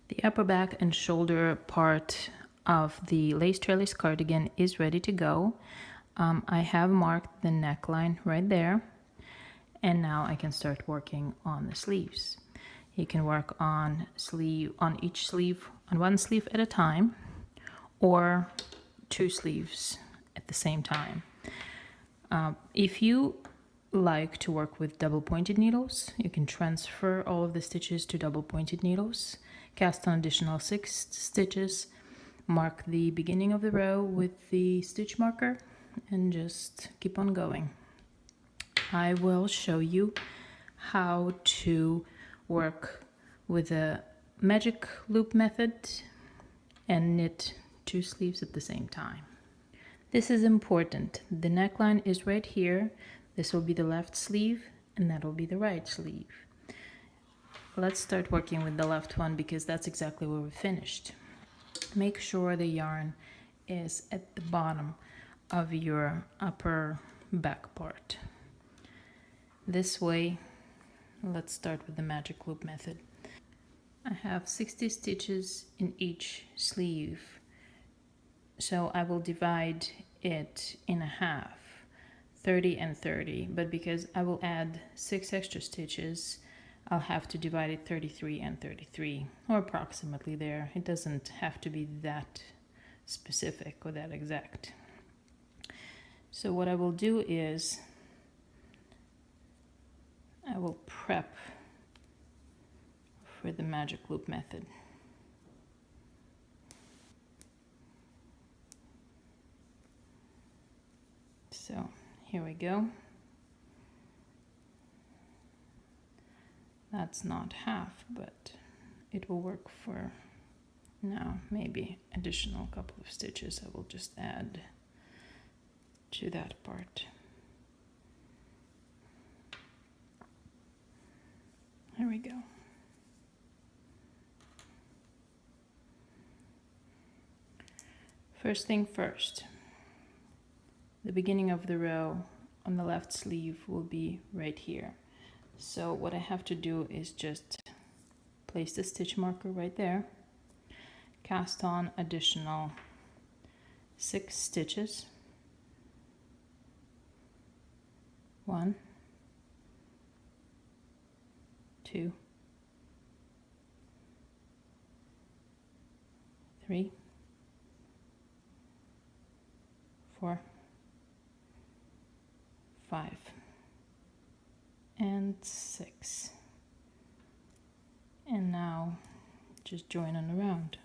The upper back and shoulder part of the lace trellis cardigan is ready to go. I have marked the neckline right there, and now I can start working on the sleeves. You can work on each sleeve, on one sleeve at a time, or two sleeves at the same time. If you like to work with double pointed needles, you can transfer all of the stitches to double pointed needles, cast on additional 6 stitches, mark the beginning of the row with the stitch marker, and just keep on going. I will show you how to work with a magic loop method and knit 2 sleeves at the same time. This is important. The neckline is right here. This will be the left sleeve, and that will be the right sleeve. Let's start working with the left one because that's exactly where we finished. Make sure the yarn is at the bottom of your upper back part. This way, let's start with the magic loop method. I have 60 stitches in each sleeve, so I will divide it in half, 30 and 30, but because I will add 6 extra stitches, I'll have to divide it 33 and 33, or approximately there. It doesn't have to be that specific or that exact. So what I will do is I will prep for the magic loop method. So here we go. That's not half, but it will work for now. Maybe additional couple of stitches I will just add to that part. There we go. First thing first, the beginning of the row on the left sleeve will be right here. So what I have to do is just place the stitch marker right there, cast on additional 6 stitches, 1, 2, 3, 4, 5, and 6. And now just join on around.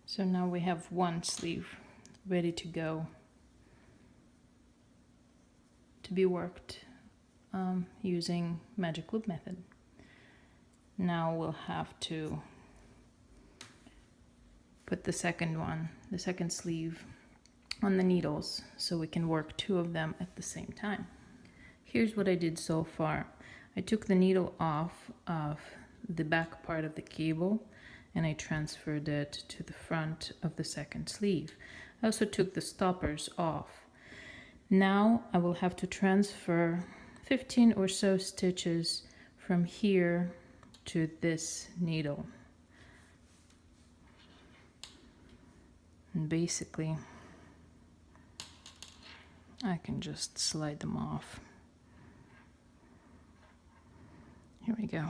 So now we have one sleeve ready to go to be worked using magic loop method. Now we'll have to put the second sleeve on the needles so we can work 2 of them at the same time. Here's what I did so far. I took the needle off of the back part of the cable and I transferred it to the front of the second sleeve. I also took the stoppers off. Now I will have to transfer 15 or so stitches from here to this needle. And basically, I can just slide them off. Here we go.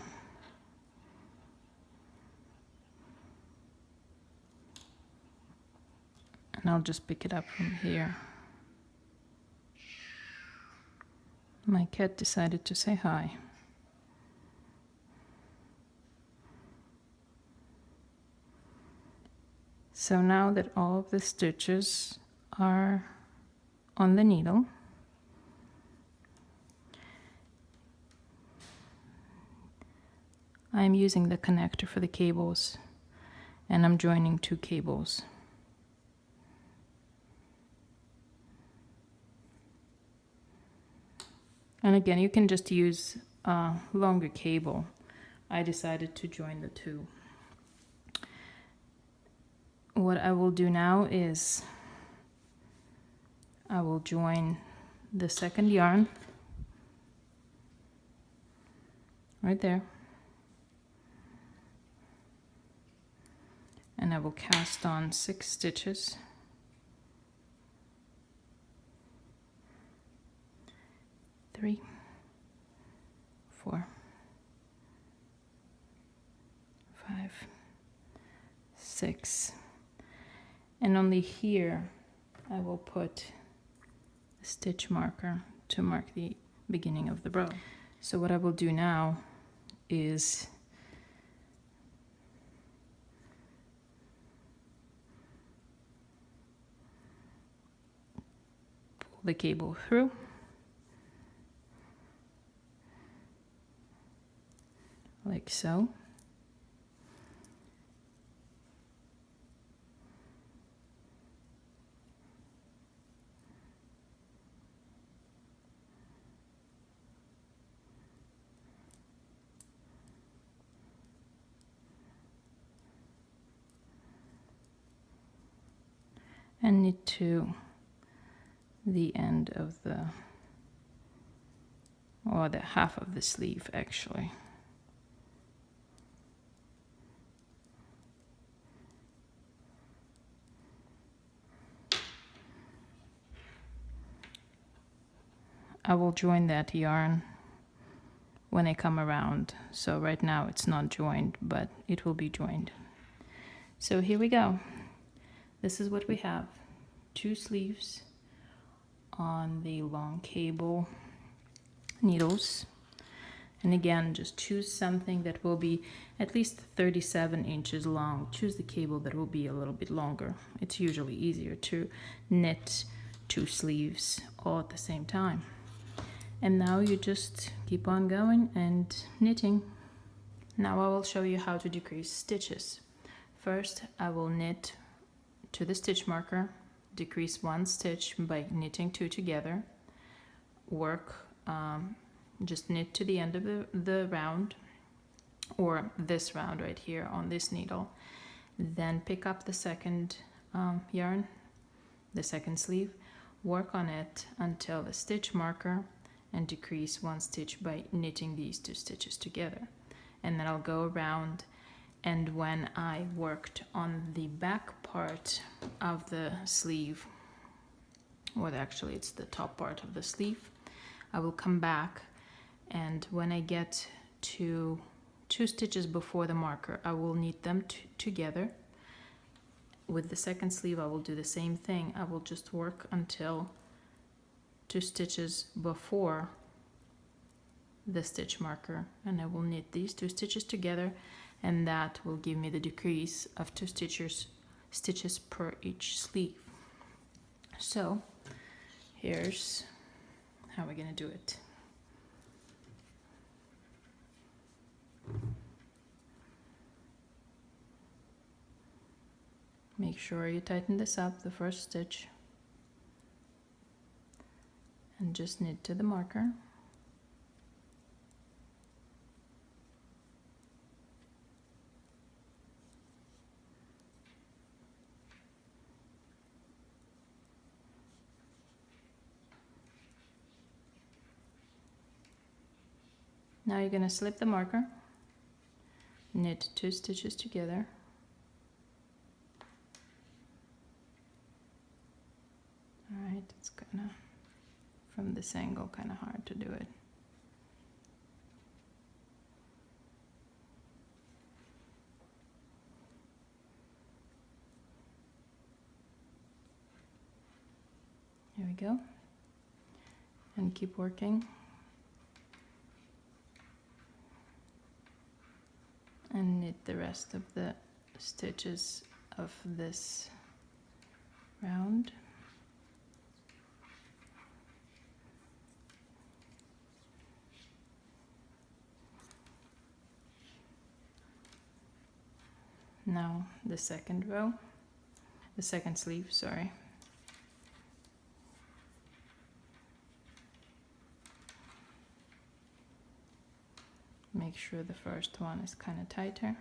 And I'll just pick it up from here. My cat decided to say hi. So now that all of the stitches are on the needle, I'm using the connector for the cables and I'm joining 2 cables. And again, you can just use a longer cable. I decided to join the two. What I will do now is I will join the second yarn right there, and I will cast on 6 stitches. 3, 4, 5, 6, and only here I will put a stitch marker to mark the beginning of the row. So what I will do now is pull the cable through, like so. And knit to the end of the, or the half of the sleeve actually. I will join that yarn when I come around. So right now it's not joined, but it will be joined. So here we go. This is what we have. 2 sleeves on the long cable needles. And again, just choose something that will be at least 37 inches long. Choose the cable that will be a little bit longer. It's usually easier to knit 2 sleeves all at the same time. And now you just keep on going and knitting. Now I will show you how to decrease stitches. First, I will knit to the stitch marker, decrease 1 stitch by knitting 2 together, work, just knit to the end of the round, or this round right here on this needle, then pick up the second yarn, the second sleeve, work on it until the stitch marker, and decrease 1 stitch by knitting these 2 stitches together. And then I'll go around, and when I worked on the back part of the sleeve, or actually it's the top part of the sleeve, I will come back, and when I get to 2 stitches before the marker, I will knit them together. With the second sleeve I will do the same thing. I will just work until 2 stitches before the stitch marker, and I will knit these 2 stitches together, and that will give me the decrease of 2 stitches per each sleeve. So here's how we're gonna do it. Make sure you tighten this up, the first stitch, and just knit to the marker. Now you're going to slip the marker, knit 2 stitches together, alright, it's kind of, from this angle, kind of hard to do it. Here we go, and keep working. And knit the rest of the stitches of this round. Now the second row, the second sleeve, sorry. Make sure the first one is kind of tighter.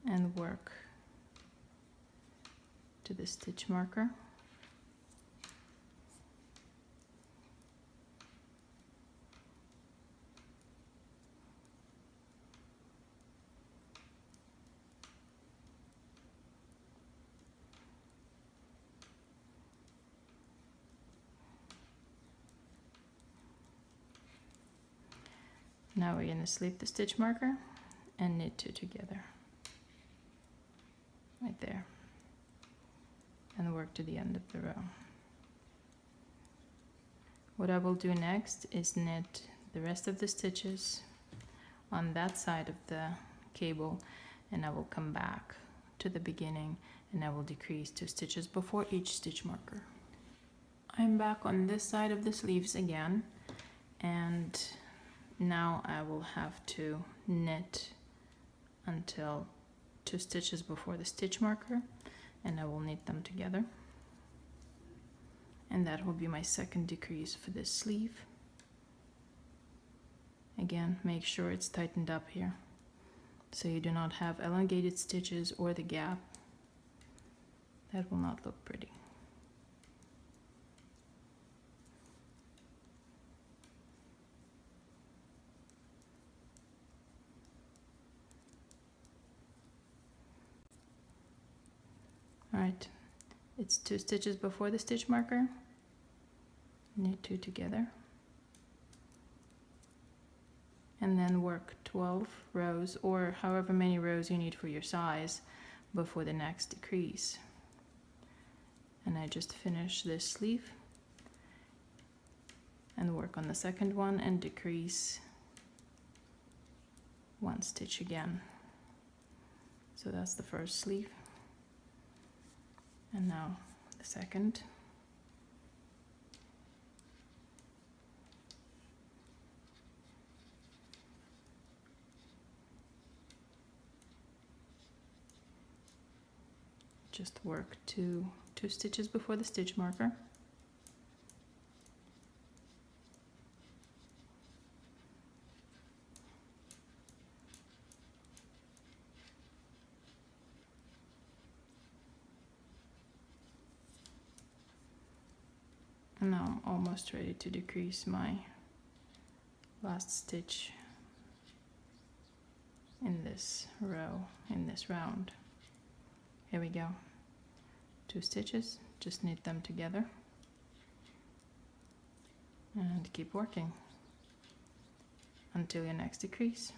And work to the stitch marker. Now we're going to slip the stitch marker and knit two together. Right there. And work to the end of the row. What I will do next is knit the rest of the stitches on that side of the cable, and I will come back to the beginning and I will decrease 2 stitches before each stitch marker. I'm back on this side of the sleeves again, and now I will have to knit until 2 stitches before the stitch marker, and I will knit them together. And that will be my second decrease for this sleeve. Again, make sure it's tightened up here so you do not have elongated stitches or the gap. That will not look pretty. Alright, it's 2 stitches before the stitch marker, knit 2 together, and then work 12 rows or however many rows you need for your size before the next decrease. And I just finish this sleeve and work on the second one and decrease 1 stitch again. So that's the first sleeve. And now the second. Just work 2 stitches before the stitch marker. And now I'm almost ready to decrease my last stitch in this row, in this round. Here we go. 2 stitches, just knit them together and keep working until your next decrease.